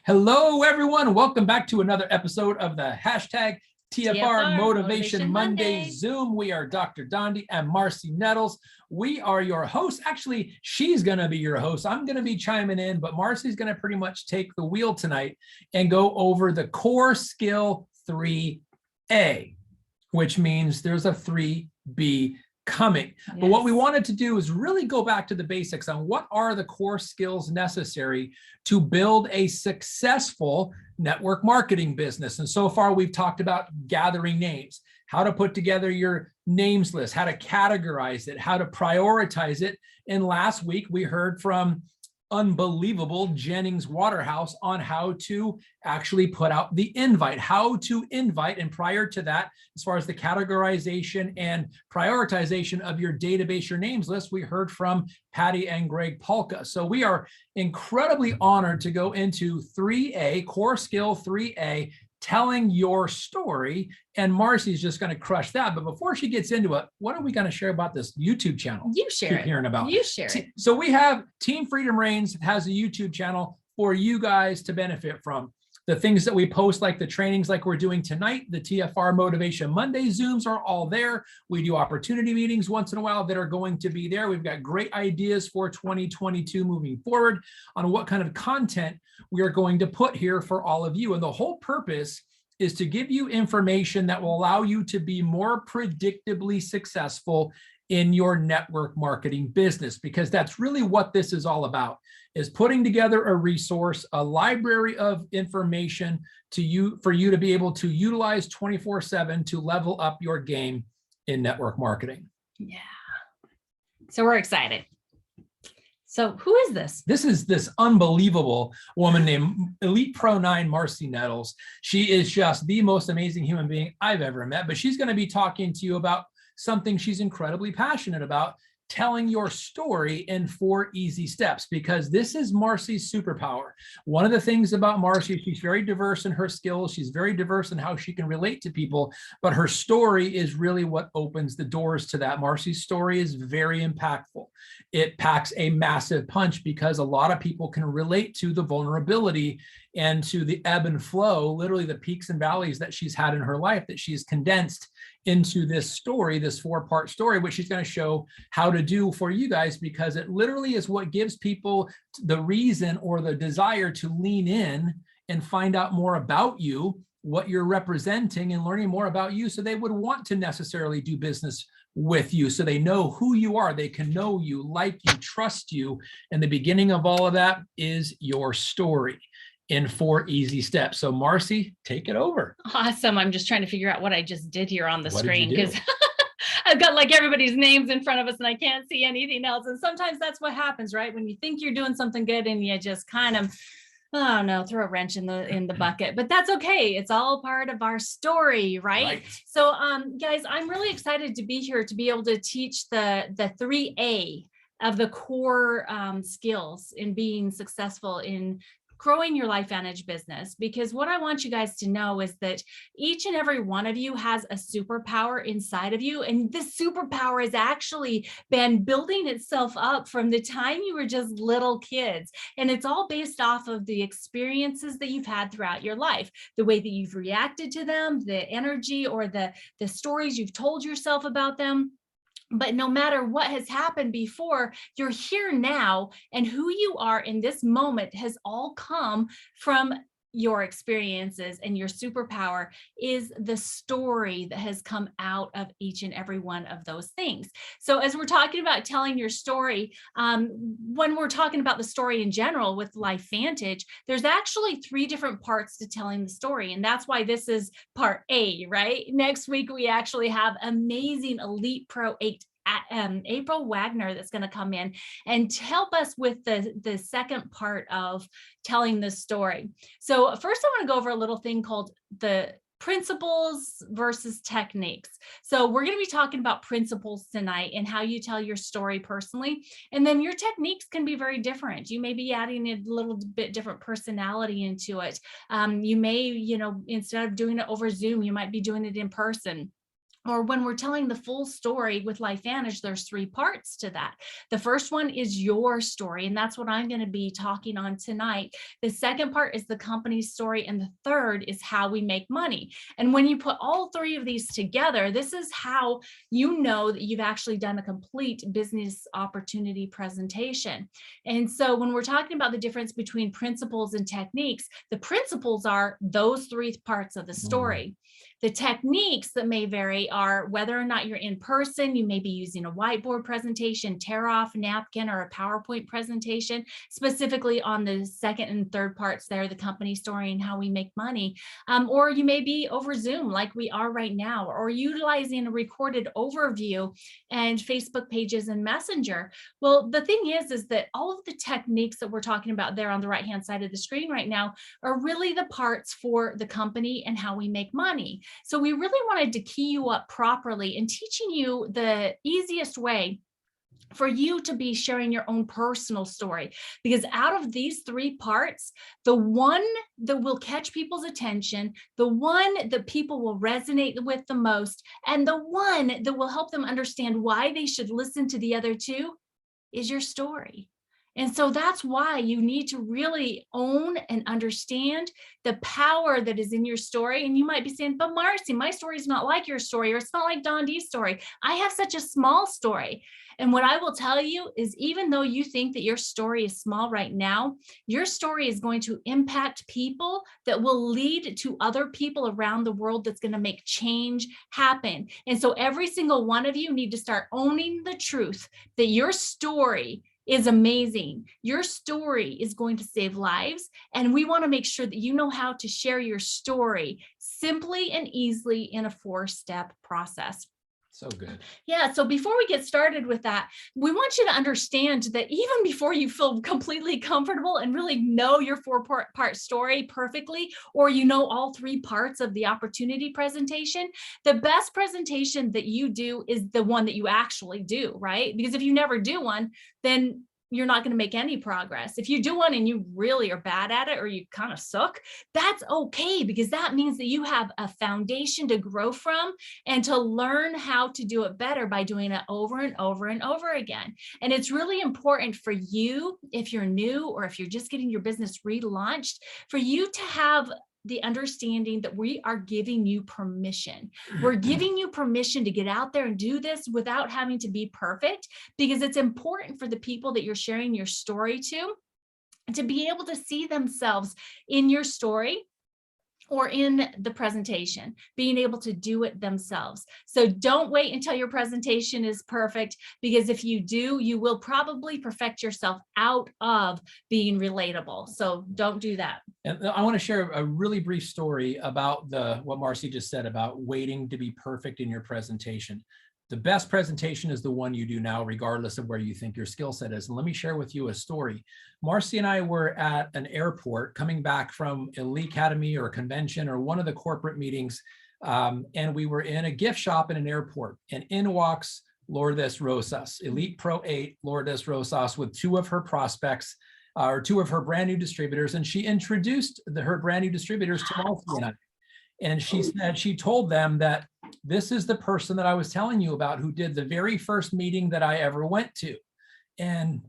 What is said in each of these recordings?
Hello, everyone. Welcome back to another episode of the hashtag TFR Motivation Monday Zoom. We are Dr. Dondi and Marci Nettles. We are your hosts. Actually, she's going to be your host. I'm going to be chiming in, but Marci's going to pretty much take the wheel tonight and go over the core skill 3A, which means there's a 3B coming. Yes. But what we wanted to do is really go back to the basics on what are the core skills necessary to build a successful network marketing business. And so far we've talked about gathering names, how to put together your names list, how to categorize it, how to prioritize it. And last week we heard from unbelievable Jennings Waterhouse on how to actually put out the invite, how to invite. And prior to that, as far as the categorization and prioritization of your database, your names list, we heard from Patty and Greg Polka. So we are incredibly honored to go into 3A, core skill 3A, telling your story. And Marci's just going to crush that. But before she gets into it, what are we going to share about this YouTube channel? You share it. Hearing about. You share it. So we have Team Freedom Reigns has a YouTube channel for you guys to benefit from. The things that we post, like the trainings like we're doing tonight, the TFR Motivation Monday Zooms are all there. We do opportunity meetings once in a while that are going to be there. We've got great ideas for 2022 moving forward on what kind of content we are going to put here for all of you. And the whole purpose is to give you information that will allow you to be more predictably successful in your network marketing business, because that's really what this is all about, is putting together a resource, a library of information for you to be able to utilize 24/7 to level up your game in network marketing. Yeah. So we're excited. So who is this? This is this unbelievable woman named Elite Pro 9 Marci Nettles. She is just the most amazing human being I've ever met, but she's going to be talking to you about something she's incredibly passionate about, telling your story in 4 easy steps, because this is Marci's superpower. One of the things about Marci, she's very diverse in her skills. She's very diverse in how she can relate to people, but her story is really what opens the doors to that. Marci's story is very impactful. It packs a massive punch because a lot of people can relate to the vulnerability and to the ebb and flow, literally the peaks and valleys that she's had in her life, that she's condensed into this story, this 4-part story, which she's going to show how to do for you guys, because it literally is what gives people the reason or the desire to lean in and find out more about you, what you're representing, and learning more about you, so they would want to necessarily do business with you, so they know who you are, they can know you, like you, trust you. And the beginning of all of that is your story in 4 easy steps. So Marci, take it over. Awesome. I'm just trying to figure out what I just did here on the screen, because I've got like everybody's names in front of us and I can't see anything else. And sometimes that's what happens, right? When you think you're doing something good and you just kind of, oh no, throw a wrench in the bucket, but that's okay. It's all part of our story, right? So guys, I'm really excited to be here to be able to teach the 3A of the core skills in being successful in growing your LifeVantage business, because what I want you guys to know is that each and every one of you has a superpower inside of you. And this superpower has actually been building itself up from the time you were just little kids. And it's all based off of the experiences that you've had throughout your life, the way that you've reacted to them, the energy or the stories you've told yourself about them. But no matter what has happened before, you're here now, and who you are in this moment has all come from your experiences, and your superpower is the story that has come out of each and every one of those things. So as we're talking about telling your story, when we're talking about the story in general with LifeVantage, there's actually 3 different parts to telling the story. And that's why this is part A, right? Next week, we actually have amazing Elite Pro 8 April Wagner that's going to come in and help us with the second part of telling the story. So first I want to go over a little thing called the principles versus techniques. So we're going to be talking about principles tonight and how you tell your story personally. And then your techniques can be very different. You may be adding a little bit different personality into it. You may, instead of doing it over Zoom, you might be doing it in person. or when we're telling the full story with LifeVantage, there's 3 parts to that. The first one is your story, and that's what I'm going to be talking on tonight. The second part is the company's story, and the third is how we make money. And when you put all 3 of these together, this is how you know that you've actually done a complete business opportunity presentation. And so when we're talking about the difference between principles and techniques, the principles are those 3 parts of the story. The techniques that may vary are whether or not you're in person, you may be using a whiteboard presentation, tear off napkin, or a PowerPoint presentation, specifically on the second and third parts there, the company story and how we make money. Or you may be over Zoom like we are right now, or utilizing a recorded overview and Facebook pages and Messenger. Well, the thing is that all of the techniques that we're talking about there on the right-hand side of the screen right now are really the parts for the company and how we make money. So we really wanted to key you up properly in teaching you the easiest way for you to be sharing your own personal story, because out of these 3 parts, the one that will catch people's attention, the one that people will resonate with the most, and the one that will help them understand why they should listen to the other 2 is your story. And so that's why you need to really own and understand the power that is in your story. And you might be saying, but Marci, my story is not like your story, or it's not like Don D's story. I have such a small story. And what I will tell you is, even though you think that your story is small right now, your story is going to impact people that will lead to other people around the world that's going to make change happen. And so every single one of you need to start owning the truth that your story is amazing. Your story is going to save lives. And we want to make sure that you know how to share your story simply and easily in a 4-step process. So good. Yeah. So before we get started with that, we want you to understand that even before you feel completely comfortable and really know your 4-part story perfectly, or you know all 3 parts of the opportunity presentation, the best presentation that you do is the one that you actually do, right? Because if you never do one, then you're not going to make any progress. If you do one and you really are bad at it, or you kind of suck, that's okay, because that means that you have a foundation to grow from and to learn how to do it better by doing it over and over and over again. And it's really important for you, if you're new or if you're just getting your business relaunched, for you to have the understanding that we are giving you permission. We're giving you permission to get out there and do this without having to be perfect, because it's important for the people that you're sharing your story to be able to see themselves in your story or in the presentation, being able to do it themselves. So don't wait until your presentation is perfect, because if you do, you will probably perfect yourself out of being relatable. So don't do that. And I want to share a really brief story about what Marci just said about waiting to be perfect in your presentation. The best presentation is the one you do now, regardless of where you think your skill set is. And let me share with you a story. Marci and I were at an airport coming back from Elite Academy or a convention or one of the corporate meetings. And we were in a gift shop in an airport, and in walks Lourdes Rosas, Elite Pro 8 Lourdes Rosas, with 2 of her prospects, or 2 of her brand new distributors. And she introduced her brand new distributors to Marci and I. And she said, she told them that this is the person that I was telling you about, who did the very first meeting that I ever went to. And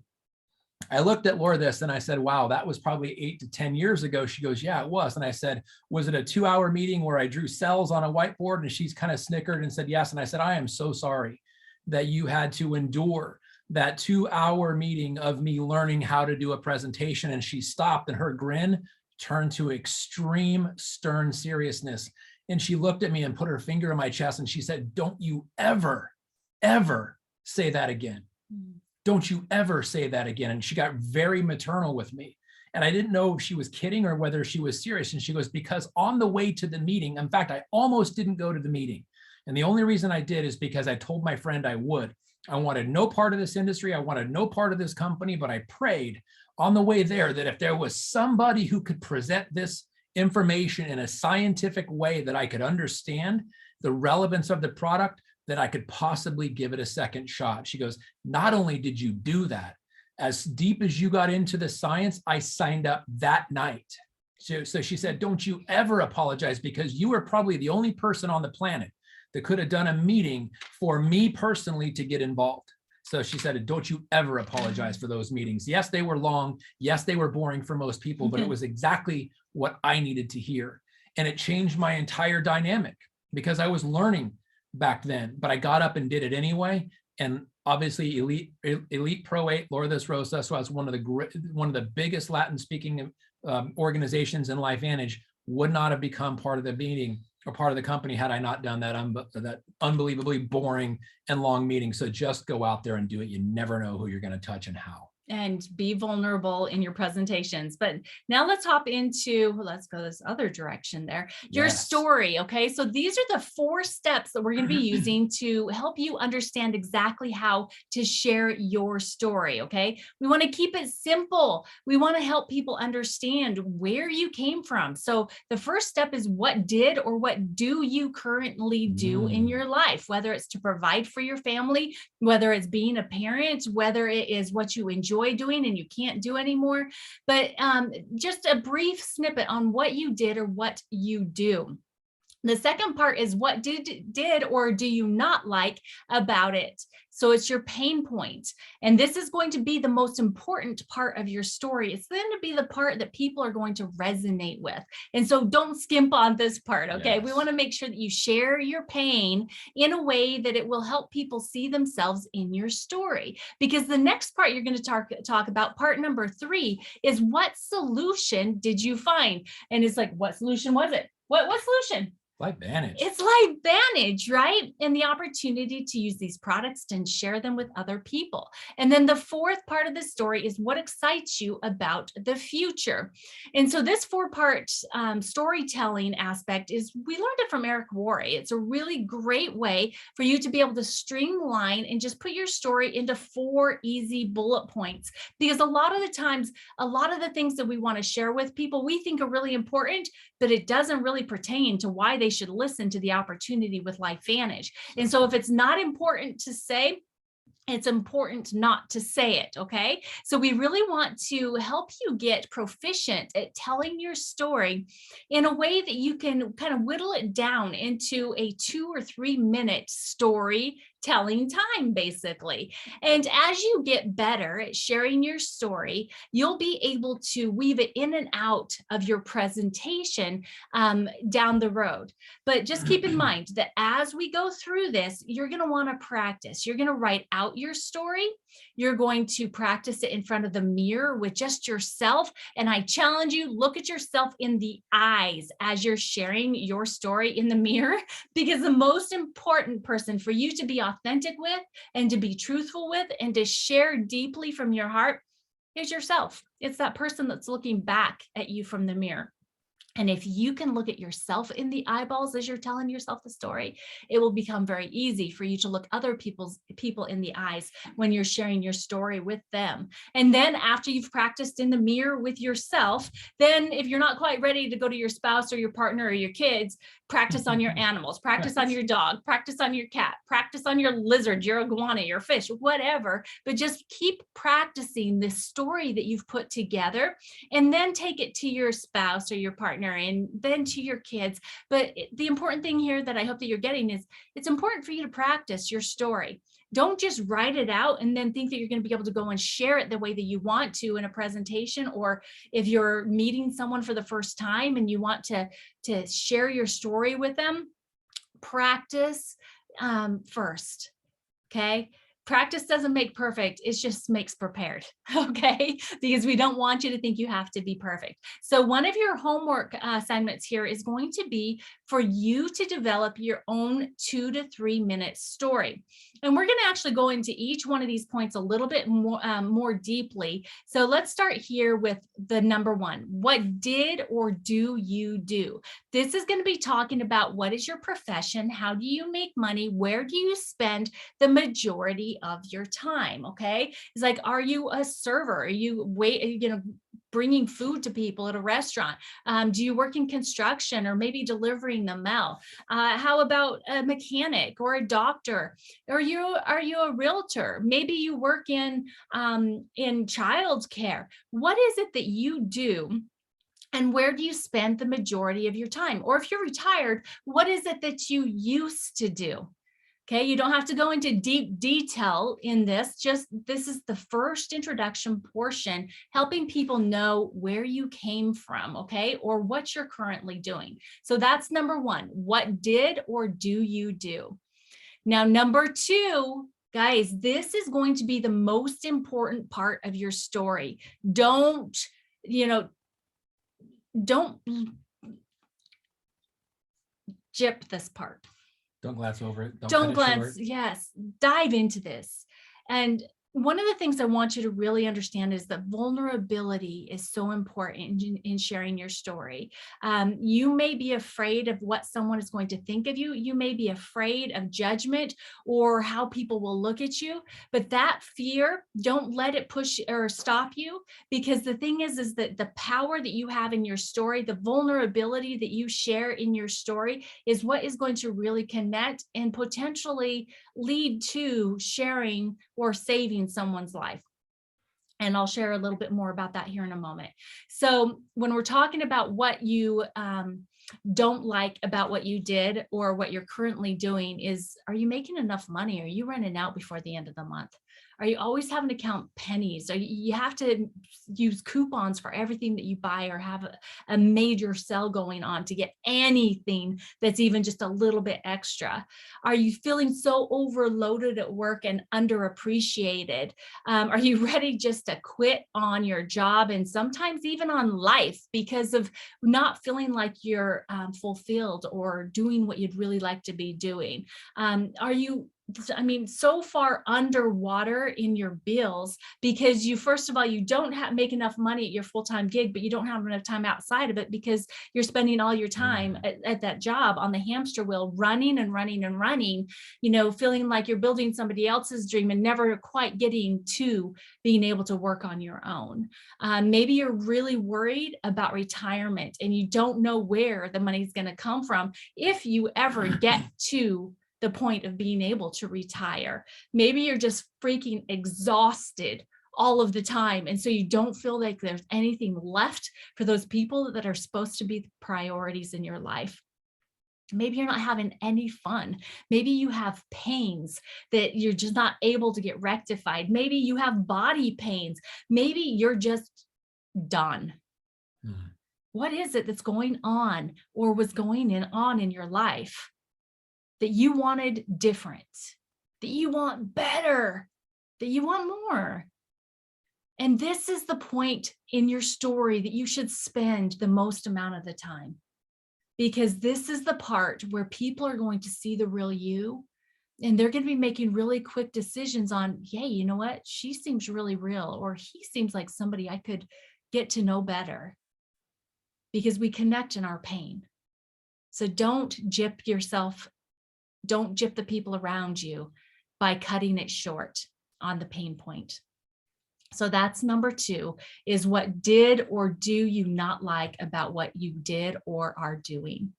I looked at Lourdes and I said, wow, that was probably 8 to 10 years ago. She goes, yeah, it was. And I said, was it a 2-hour meeting where I drew cells on a whiteboard? And she's kind of snickered and said, yes. And I said, I am so sorry that you had to endure that 2-hour meeting of me learning how to do a presentation. And she stopped, and her grin turned to extreme stern seriousness. And she looked at me and put her finger in my chest, and she said, don't you ever, ever say that again. Don't you ever say that again. And she got very maternal with me. And I didn't know if she was kidding or whether she was serious. And she goes, because on the way to the meeting, in fact, I almost didn't go to the meeting. And the only reason I did is because I told my friend I would. I wanted no part of this industry. I wanted no part of this company, but I prayed on the way there that if there was somebody who could present this information in a scientific way that I could understand the relevance of the product, that I could possibly give it a second shot. She goes, not only did you do that, as deep as you got into the science, I signed up that night. So she said, don't you ever apologize, because you are probably the only person on the planet that could have done a meeting for me personally to get involved. So she said, don't you ever apologize for those meetings. Yes, they were long. Yes, they were boring for most people, but it was exactly what I needed to hear. And it changed my entire dynamic because I was learning back then, but I got up and did it anyway. And obviously Elite Pro 8, Lourdes Rosa, so I was one of the biggest Latin speaking organizations in LifeVantage, would not have become part of the meeting or part of the company had I not done that unbelievably boring and long meeting. So just go out there and do it. You never know who you're going to touch and how. And be vulnerable in your presentations. But now let's hop into, let's go this other direction there, your story. Okay. So these are the 4 steps that we're going to be using to help you understand exactly how to share your story. Okay. We want to keep it simple. We want to help people understand where you came from. So the first step is, what did or what do you currently do in your life, whether it's to provide for your family, whether it's being a parent, whether it is what you enjoy doing and you can't do anymore. But just a brief snippet on what you did or what you do. The second part is, what did or do you not like about it? So it's your pain point. And this is going to be the most important part of your story. It's going to be the part that people are going to resonate with. And so don't skimp on this part, okay? We want to make sure that you share your pain in a way that it will help people see themselves in your story. Because the next part you're going to talk about, part number 3, is, what solution did you find? And it's like, what solution was it? What solution? LifeVantage. It's LifeVantage, right? And the opportunity to use these products and share them with other people. And then the 4th part of the story is, what excites you about the future? And so this 4-part storytelling aspect is, we learned it from Eric Worre. It's a really great way for you to be able to streamline and just put your story into 4 easy bullet points. Because a lot of the times, a lot of the things that we want to share with people, we think are really important, but it doesn't really pertain to why they should listen to the opportunity with LifeVantage. And so if it's not important to say, it's important not to say it, okay? So we really want to help you get proficient at telling your story in a way that you can kind of whittle it down into a 2 or 3 minute story telling time, basically. And as you get better at sharing your story, you'll be able to weave it in and out of your presentation down the road. But just keep in mind that as we go through this, you're going to want to practice. You're going to write out your story. You're going to practice it in front of the mirror with just yourself. And I challenge you, look at yourself in the eyes as you're sharing your story in the mirror, because the most important person for you to be authentic with and to be truthful with and to share deeply from your heart is yourself. It's that person that's looking back at you from the mirror. And if you can look at yourself in the eyeballs as you're telling yourself the story, it will become very easy for you to look other people in the eyes when you're sharing your story with them. And then after you've practiced in the mirror with yourself, then if you're not quite ready to go to your spouse or your partner or your kids, practice on your animals, practice on your dog, practice on your cat, practice on your lizard, your iguana, your fish, whatever. But just keep practicing this story that you've put together, and then take it to your spouse or your partner, and then to your kids. But the important thing here that I hope that you're getting is, it's important for you to practice your story. Don't just write it out and then think that you're going to be able to go and share it the way that you want to in a presentation, or if you're meeting someone for the first time and you want to share your story with them. Practice first, okay? Practice doesn't make perfect, it just makes prepared, okay? Because we don't want you to think you have to be perfect. So one of your homework assignments here is going to be for you to develop your own 2 to 3 minute story. And we're going to actually go into each one of these points a little bit more deeply. So let's start here with the number 1. What did or do you do? This is going to be talking about, what is your profession? How do you make money? Where do you spend the majority of your time? Okay. It's like, are you a server? Are you bringing food to people at a restaurant? Do you work in construction, or maybe delivering the mail? How about a mechanic or a doctor? Are you a realtor? Maybe you work in childcare. What is it that you do? And where do you spend the majority of your time? Or if you're retired, what is it that you used to do? Okay, you don't have to go into deep detail in this. Just this is the first introduction portion, helping people know where you came from, okay, or what you're currently doing. So that's number one. What did or do you do? Now, number two, guys, this is going to be the most important part of your story. Don't jip this part. Don't glance over it. Don't glance. Yes. Dive into this. And one of the things I want you to really understand is that vulnerability is so important in sharing your story. You may be afraid of what someone is going to think of you. You may be afraid of judgment or how people will look at you, but that fear, don't let it push or stop you, because the thing is that the power that you have in your story, the vulnerability that you share in your story is what is going to really connect and potentially lead to sharing or saving someone's life. And I'll share a little bit more about that here in a moment. So when we're talking about what you don't like about what you did or what you're currently doing is, are you making enough money? Are you running out before the end of the month? Are you always having to count pennies? Or you have to use coupons for everything that you buy, or have a major sale going on to get anything that's even just a little bit extra? Are you feeling so overloaded at work and underappreciated? Are you ready just to quit on your job and sometimes even on life because of not feeling like you're fulfilled or doing what you'd really like to be doing? Are you so far underwater in your bills because you, first of all, you don't make enough money at your full-time gig, but you don't have enough time outside of it because you're spending all your time at that job on the hamster wheel, running and running and running, feeling like you're building somebody else's dream and never quite getting to being able to work on your own. Maybe you're really worried about retirement and you don't know where the money's going to come from if you ever get to the point of being able to retire. Maybe you're just freaking exhausted all of the time. And so you don't feel like there's anything left for those people that are supposed to be priorities in your life. Maybe you're not having any fun. Maybe you have pains that you're just not able to get rectified. Maybe you have body pains. Maybe you're just done. What is it that's going on or was going on in your life that you wanted different, that you want better, that you want more? And this is the point in your story that you should spend the most amount of the time, because this is the part where people are going to see the real you, and they're going to be making really quick decisions on, hey, you know what? She seems really real, or he seems like somebody I could get to know better, because we connect in our pain. So don't jip yourself. Don't jip the people around you by cutting it short on the pain point. So that's number two, is what did or do you not like about what you did or are doing?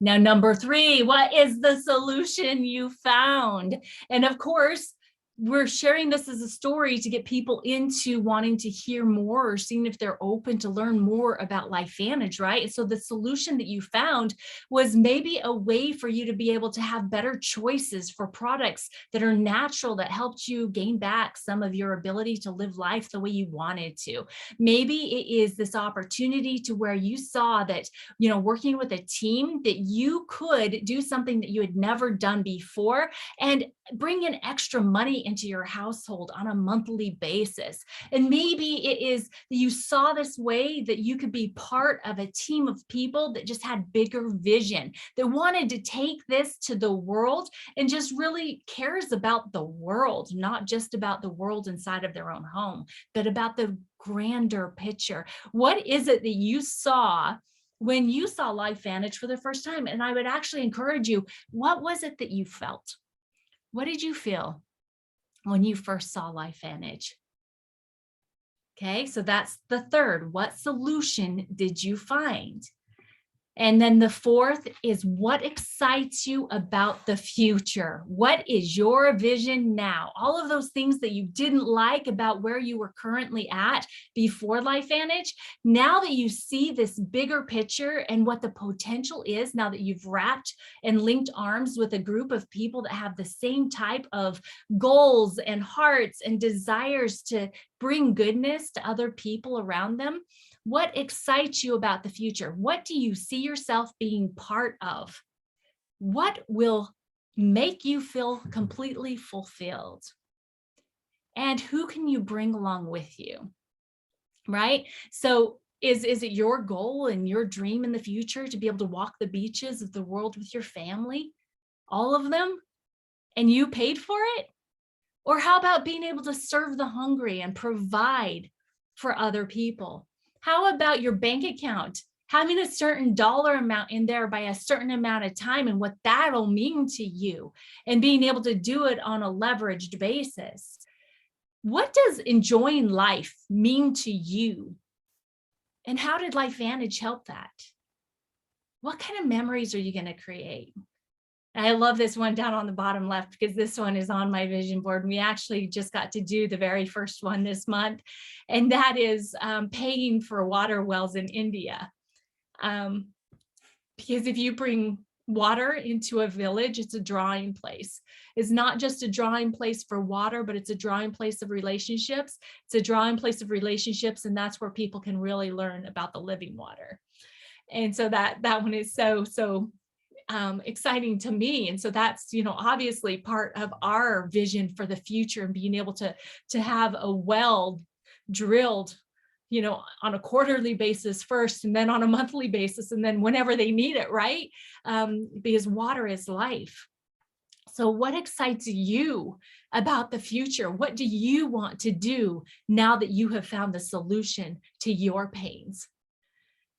Now, number three, what is the solution you found? And of course, we're sharing this as a story to get people into wanting to hear more or seeing if they're open to learn more about LifeVantage, right? And so the solution that you found was maybe a way for you to be able to have better choices for products that are natural, that helped you gain back some of your ability to live life the way you wanted to. Maybe it is this opportunity to where you saw that, working with a team, that you could do something that you had never done before and bring in extra money into your household on a monthly basis. And maybe it is that you saw this way that you could be part of a team of people that just had bigger vision, that wanted to take this to the world and just really cares about the world, not just about the world inside of their own home, but about the grander picture. What is it that you saw when you saw LifeVantage for the first time? And I would actually encourage you, what was it that you felt? What did you feel when you first saw LifeVantage? Okay, so that's the third. What solution did you find? And then the fourth is what excites you about the future? What is your vision now? All of those things that you didn't like about where you were currently at before LifeVantage, now that you see this bigger picture and what the potential is, now that you've wrapped and linked arms with a group of people that have the same type of goals and hearts and desires to bring goodness to other people around them, what excites you about the future? What do you see yourself being part of? What will make you feel completely fulfilled? And who can you bring along with you? Right? So is it your goal and your dream in the future to be able to walk the beaches of the world with your family? All of them? And you paid for it? Or how about being able to serve the hungry and provide for other people? How about your bank account having a certain dollar amount in there by a certain amount of time and what that'll mean to you and being able to do it on a leveraged basis? What does enjoying life mean to you? And how did LifeVantage help that? What kind of memories are you going to create? I love this one down on the bottom left because this one is on my vision board. And we actually just got to do the very first one this month. And that is paying for water wells in India. Because if you bring water into a village, it's a drawing place. It's not just a drawing place for water, but it's a drawing place of relationships. It's a drawing place of relationships. And that's where people can really learn about the living water. And so that one is so exciting to me. And so that's, obviously part of our vision for the future and being able to have a well drilled, on a quarterly basis first, and then on a monthly basis, and then whenever they need it, right? Because water is life. So what excites you about the future? What do you want to do now that you have found the solution to your pains?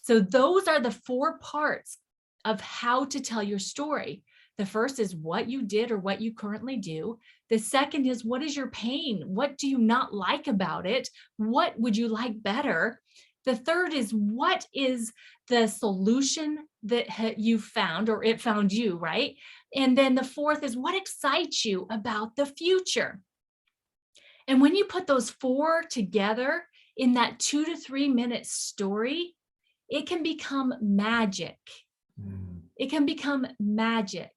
So those are the 4 parts of how to tell your story. The first is what you did or what you currently do. The second is what is your pain? What do you not like about it? What would you like better? The third is what is the solution that you found or it found you, right? And then the fourth is what excites you about the future? And when you put those 4 together in that 2 to 3 minute story, it can become magic. It can become magic.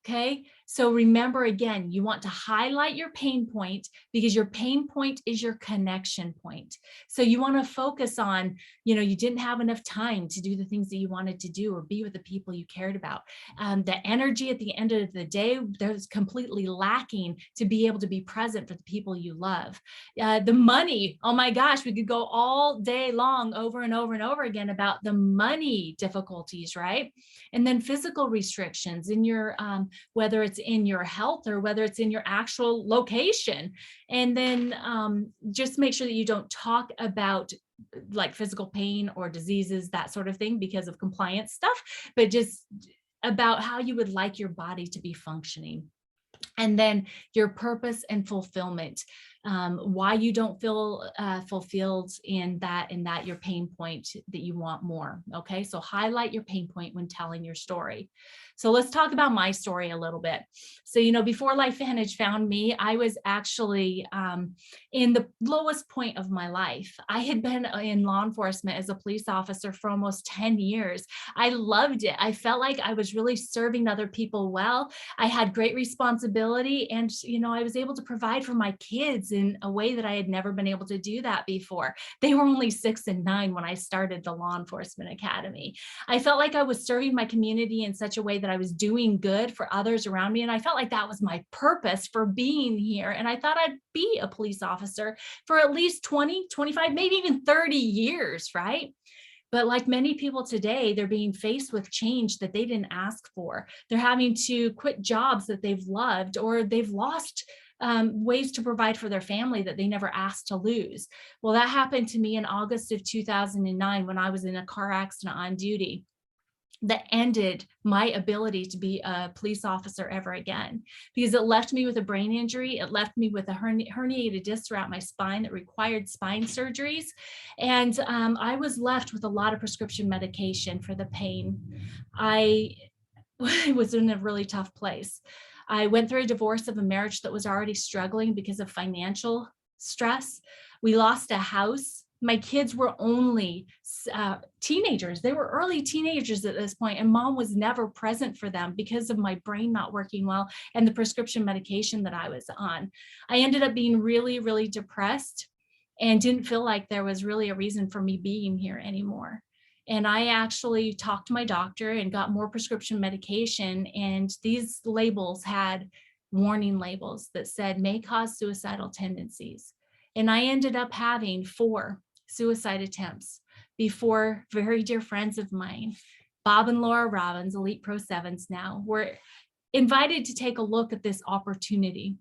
Okay. So remember, again, you want to highlight your pain point because your pain point is your connection point. So you want to focus on, you didn't have enough time to do the things that you wanted to do or be with the people you cared about. The energy at the end of the day, there's completely lacking to be able to be present for the people you love. The money, oh my gosh, we could go all day long over and over and over again about the money difficulties, right? And then physical restrictions in your, whether it's in your health or whether it's in your actual location. And then just make sure that you don't talk about like physical pain or diseases, that sort of thing, because of compliance stuff, but just about how you would like your body to be functioning. And then your purpose and fulfillment, why you don't feel fulfilled in that your pain point that you want more. Okay, so highlight your pain point when telling your story. So let's talk about my story a little bit. So, before LifeVantage found me, I was actually in the lowest point of my life. I had been in law enforcement as a police officer for almost 10 years. I loved it. I felt like I was really serving other people well. I had great responsibility and, I was able to provide for my kids in a way that I had never been able to do that before. They were only 6 and 9 when I started the law enforcement academy. I felt like I was serving my community in such a way that I was doing good for others around me. And I felt like that was my purpose for being here. And I thought I'd be a police officer for at least 20, 25, maybe even 30 years, right? But like many people today, they're being faced with change that they didn't ask for. They're having to quit jobs that they've loved, or they've lost ways to provide for their family that they never asked to lose. Well, that happened to me in August of 2009 when I was in a car accident on duty. that ended my ability to be a police officer ever again, because it left me with a brain injury. It left me with a herniated disc throughout my spine that required spine surgeries. And I was left with a lot of prescription medication for the pain. I was in a really tough place. I went through a divorce of a marriage that was already struggling because of financial stress. We lost a house. My kids were only teenagers. They were early teenagers at this point, and mom was never present for them because of my brain not working well and the prescription medication that I was on. I ended up being really, really depressed and didn't feel like there was really a reason for me being here anymore. And I actually talked to my doctor and got more prescription medication. And these labels had warning labels that said may cause suicidal tendencies. And I ended up having 4 suicide attempts before very dear friends of mine, Bob and Laura Robbins, Elite Pro 7s now, were invited to take a look at this opportunity.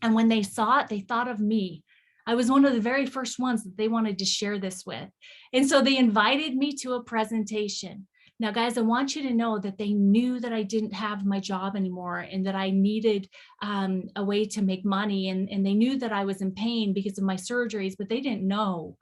And when they saw it, they thought of me. I was one of the very first ones that they wanted to share this with. And so they invited me to a presentation. Now, guys, I want you to know that they knew that I didn't have my job anymore and that I needed a way to make money. And they knew that I was in pain because of my surgeries, but they didn't know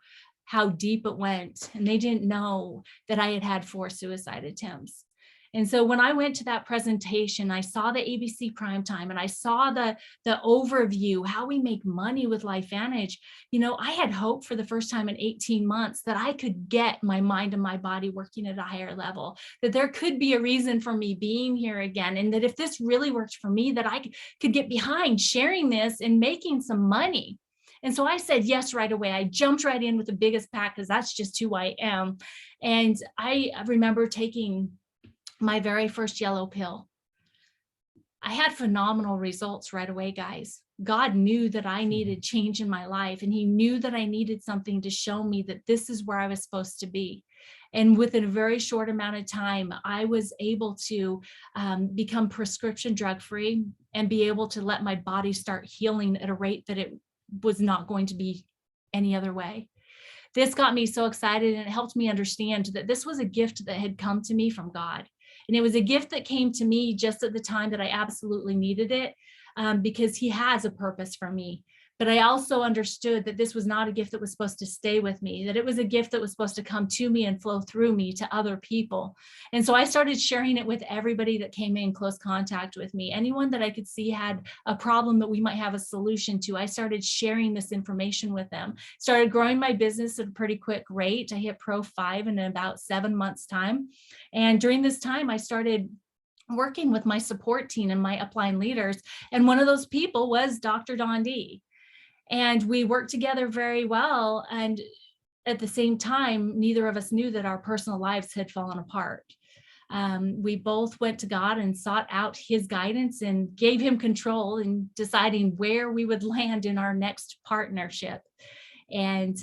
how deep it went. And they didn't know that I had had 4 suicide attempts. And so when I went to that presentation, I saw the ABC primetime and I saw the overview, how we make money with LifeVantage. You know, I had hope for the first time in 18 months that I could get my mind and my body working at a higher level, that there could be a reason for me being here again. And that if this really worked for me, that I could get behind sharing this and making some money. And so I said yes right away. I jumped right in with the biggest pack because that's just who I am. And I remember taking my very first yellow pill. I had phenomenal results right away, guys. God knew that I needed change in my life, and he knew that I needed something to show me that this is where I was supposed to be. And within a very short amount of time, I was able to become prescription drug-free and be able to let my body start healing at a rate that it was not going to be any other way. This got me so excited, and it helped me understand that this was a gift that had come to me from God. And it was a gift that came to me just at the time that I absolutely needed it, because he has a purpose for me. But I also understood that this was not a gift that was supposed to stay with me, that it was a gift that was supposed to come to me and flow through me to other people. And so I started sharing it with everybody that came in close contact with me. Anyone that I could see had a problem that we might have a solution to, I started sharing this information with them. Started growing my business at a pretty quick rate. I hit Pro 5 in about 7 months' time. And during this time, I started working with my support team and my upline leaders. And one of those people was Dr. Dondi. And we worked together very well. And at the same time, neither of us knew that our personal lives had fallen apart. We both went to God and sought out his guidance and gave him control in deciding where we would land in our next partnership. And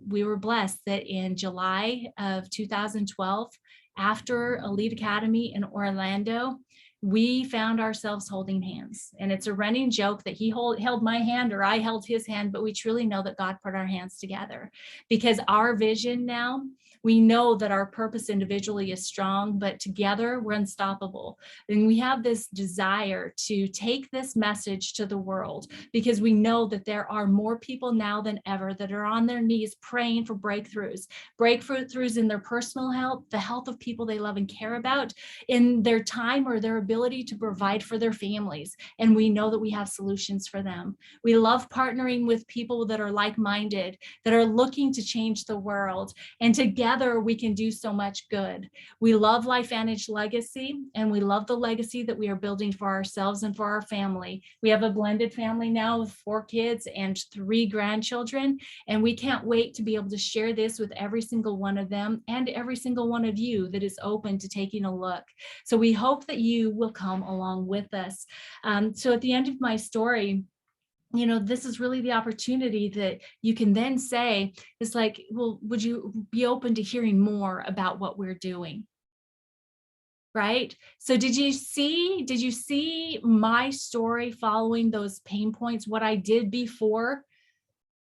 we were blessed that in July of 2012, after Elite Academy in Orlando, we found ourselves holding hands. And it's a running joke that he held my hand or I held his hand, but we truly know that God put our hands together, because our vision now, we know that our purpose individually is strong, but together we're unstoppable. And we have this desire to take this message to the world, because we know that there are more people now than ever that are on their knees praying for breakthroughs in their personal health, the health of people they love and care about, in their time or their ability to provide for their families. And we know that we have solutions for them. We love partnering with people that are like-minded, that are looking to change the world, and together we can do so much good. We love LifeVantage legacy, and we love the legacy that we are building for ourselves and for our family. We have a blended family now with 4 kids and 3 grandchildren, and we can't wait to be able to share this with every single one of them and every single one of you that is open to taking a look. So we hope that you will come along with us. So at the end of my story, you know, this is really the opportunity that you can then say, it's like, well, would you be open to hearing more about what we're doing? Right? So did you see my story following those pain points, what I did before,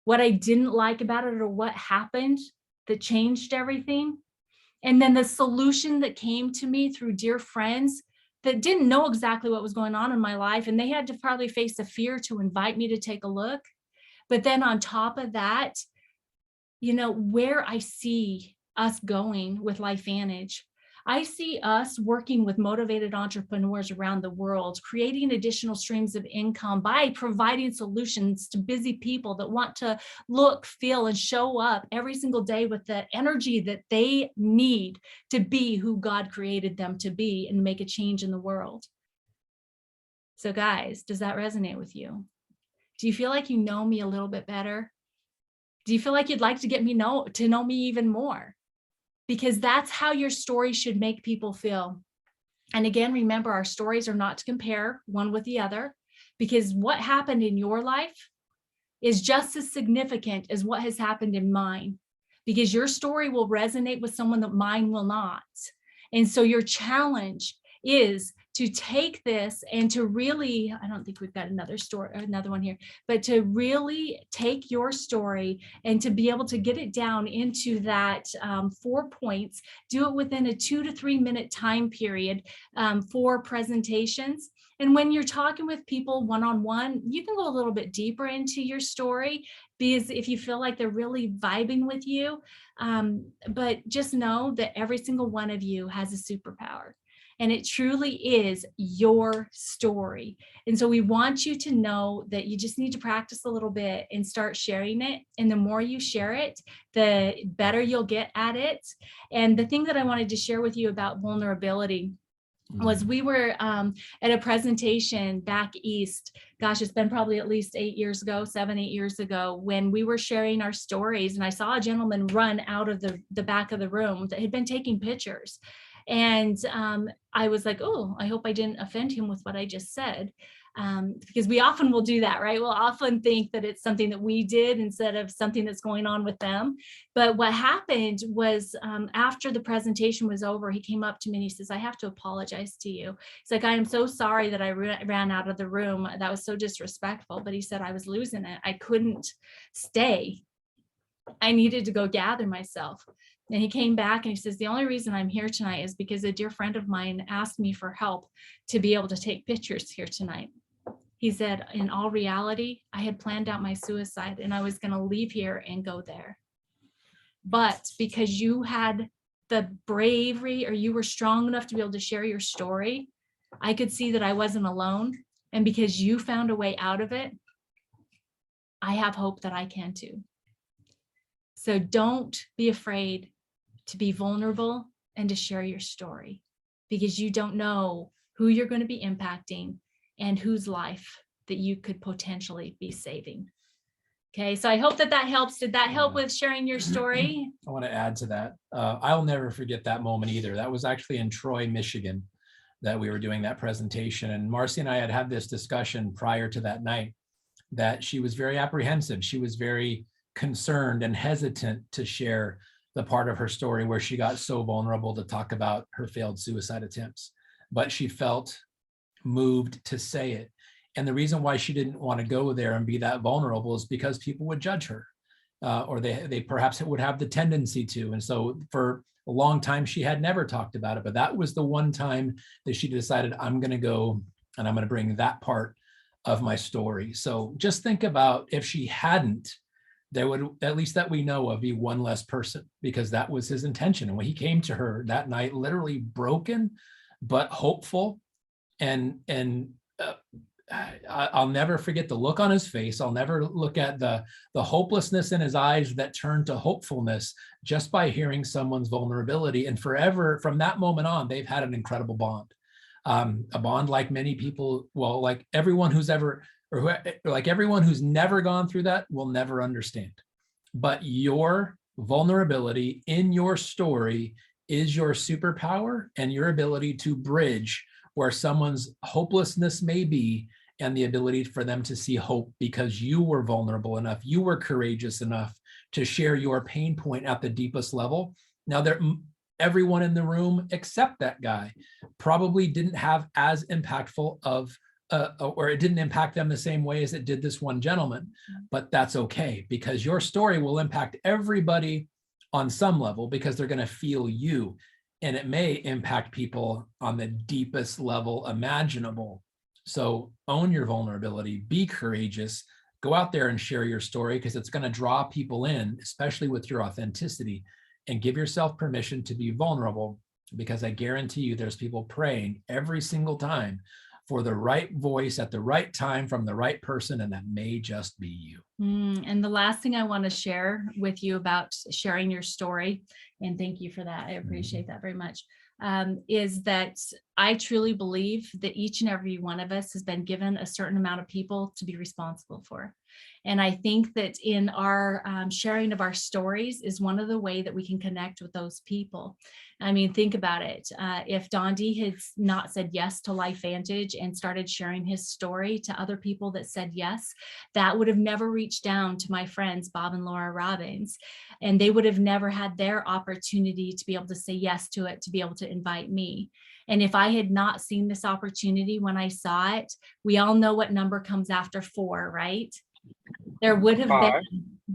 what I didn't like about it, or what happened that changed everything? And then the solution that came to me through dear friends that didn't know exactly what was going on in my life, and they had to probably face the fear to invite me to take a look. But then on top of that, where I see us going with LifeVantage, I see us working with motivated entrepreneurs around the world, creating additional streams of income by providing solutions to busy people that want to look, feel, and show up every single day with the energy that they need to be who God created them to be and make a change in the world. So guys, does that resonate with you? Do you feel like you know me a little bit better? Do you feel like you'd like to get to know me even more? Because that's how your story should make people feel. And again, remember, our stories are not to compare one with the other, because what happened in your life is just as significant as what has happened in mine, because your story will resonate with someone that mine will not. And so your challenge is to take this and to really, I don't think we've got another one here, but to really take your story and to be able to get it down into that 4 points, do it within a 2 to 3 minute time period for presentations. And when you're talking with people one-on-one, you can go a little bit deeper into your story, because if you feel like they're really vibing with you, but just know that every single one of you has a superpower. And it truly is your story. And so we want you to know that you just need to practice a little bit and start sharing it. And the more you share it, the better you'll get at it. And the thing that I wanted to share with you about vulnerability was we were at a presentation back east. Gosh, it's been probably at least 7, 8 years ago, when we were sharing our stories. And I saw a gentleman run out of the back of the room that had been taking pictures. And I was like, oh, I hope I didn't offend him with what I just said. Because we often will do that, right? We'll often think that it's something that we did instead of something that's going on with them. But what happened was after the presentation was over, he came up to me and he says, I have to apologize to you. He's like, I am so sorry that I ran out of the room. That was so disrespectful. But he said, I was losing it. I couldn't stay. I needed to go gather myself. And he came back and he says, the only reason I'm here tonight is because a dear friend of mine asked me for help to be able to take pictures here tonight. He said, in all reality, I had planned out my suicide and I was going to leave here and go there. But because you had the bravery, or you were strong enough to be able to share your story, I could see that I wasn't alone. And because you found a way out of it, I have hope that I can too. So don't be afraid to be vulnerable and to share your story, because you don't know who you're going to be impacting and whose life that you could potentially be saving. Okay, so I hope that helps. Did that help with sharing your story? I want to add to that. I'll never forget that moment either. That was actually in Troy, Michigan, that we were doing that presentation. And Marci and I had this discussion prior to that night, that she was very apprehensive. She was very concerned and hesitant to share the part of her story where she got so vulnerable to talk about her failed suicide attempts, but she felt moved to say it. And the reason why she didn't want to go there and be that vulnerable is because people would judge her, or they perhaps would have the tendency to. And so for a long time, she had never talked about it, but that was the one time that she decided, I'm going to go and I'm going to bring that part of my story. So just think about, if she hadn't, there would, at least that we know of, be one less person, because that was his intention. And when he came to her that night, literally broken, but hopeful, and I'll never forget the look on his face. I'll never look at the hopelessness in his eyes that turned to hopefulness just by hearing someone's vulnerability. And forever, from that moment on, they've had an incredible bond. A bond like many people, well, like everyone who's ever, like everyone who's never gone through that will never understand. But your vulnerability in your story is your superpower, and your ability to bridge where someone's hopelessness may be, and the ability for them to see hope because you were vulnerable enough, you were courageous enough to share your pain point at the deepest level. Now, everyone in the room except that guy probably didn't have as impactful of or it didn't impact them the same way as it did this one gentleman, but that's okay, because your story will impact everybody on some level because they're going to feel you. And it may impact people on the deepest level imaginable. So own your vulnerability, be courageous, go out there and share your story because it's going to draw people in, especially with your authenticity, and give yourself permission to be vulnerable, because I guarantee you there's people praying every single time for the right voice at the right time from the right person, and that may just be you. And the last thing I want to share with you about sharing your story, and thank you for that, I appreciate that very much, is that I truly believe that each and every one of us has been given a certain amount of people to be responsible for. And I think that in our sharing of our stories is one of the ways that we can connect with those people. I mean, think about it. If Dondi had not said yes to LifeVantage and started sharing his story to other people that said yes, that would have never reached down to my friends, Bob and Laura Robbins, and they would have never had their opportunity to be able to say yes to it, to be able to invite me. And if I had not seen this opportunity when I saw it, we all know what number comes after 4, right? There would have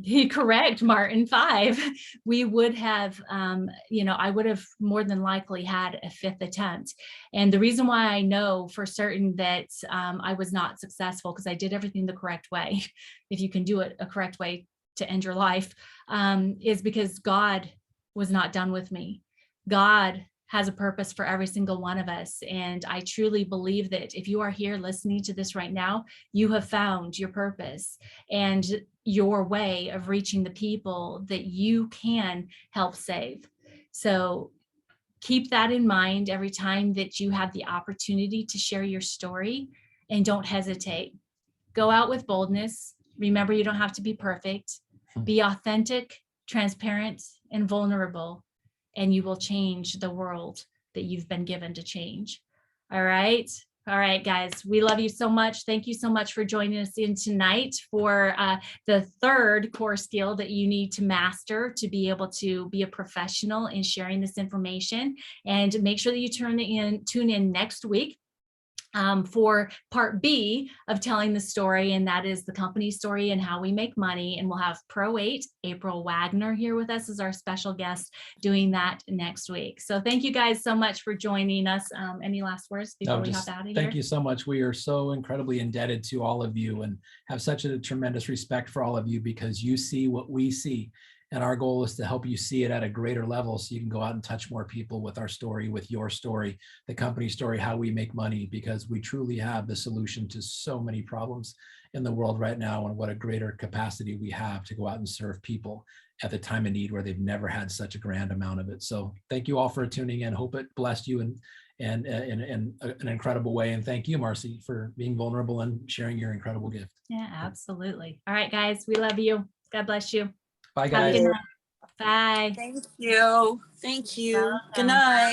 been, correct, Martin, 5. We would have, I would have more than likely had a 5th attempt. And the reason why I know for certain that I was not successful, because I did everything the correct way, if you can do it a correct way to end your life, is because God was not done with me. God has a purpose for every single one of us. And I truly believe that if you are here listening to this right now, you have found your purpose and your way of reaching the people that you can help save. So keep that in mind every time that you have the opportunity to share your story, and don't hesitate. Go out with boldness. Remember, you don't have to be perfect. Be authentic, transparent, and vulnerable, and you will change the world that you've been given to change. All right. All right, guys, we love you so much. Thank you so much for joining us in tonight for the 3rd core skill that you need to master to be able to be a professional in sharing this information. And make sure that you tune in next week for part B of telling the story, and that is the company story and how we make money. And we'll have Pro 8 April Wagner here with us as our special guest doing that next week. So thank you guys so much for joining us. Any last words before we hop out of here? Thank you so much. We are so incredibly indebted to all of you and have such a tremendous respect for all of you, because you see what we see. And our goal is to help you see it at a greater level so you can go out and touch more people with our story, with your story, the company story, how we make money, because we truly have the solution to so many problems in the world right now, and what a greater capacity we have to go out and serve people at the time of need where they've never had such a grand amount of it. So thank you all for tuning in. Hope it blessed you in an incredible way. And thank you, Marci, for being vulnerable and sharing your incredible gift. Yeah, absolutely. All right, guys, we love you. God bless you. Bye, guys. Bye. Thank you. Thank you. Good Welcome. night.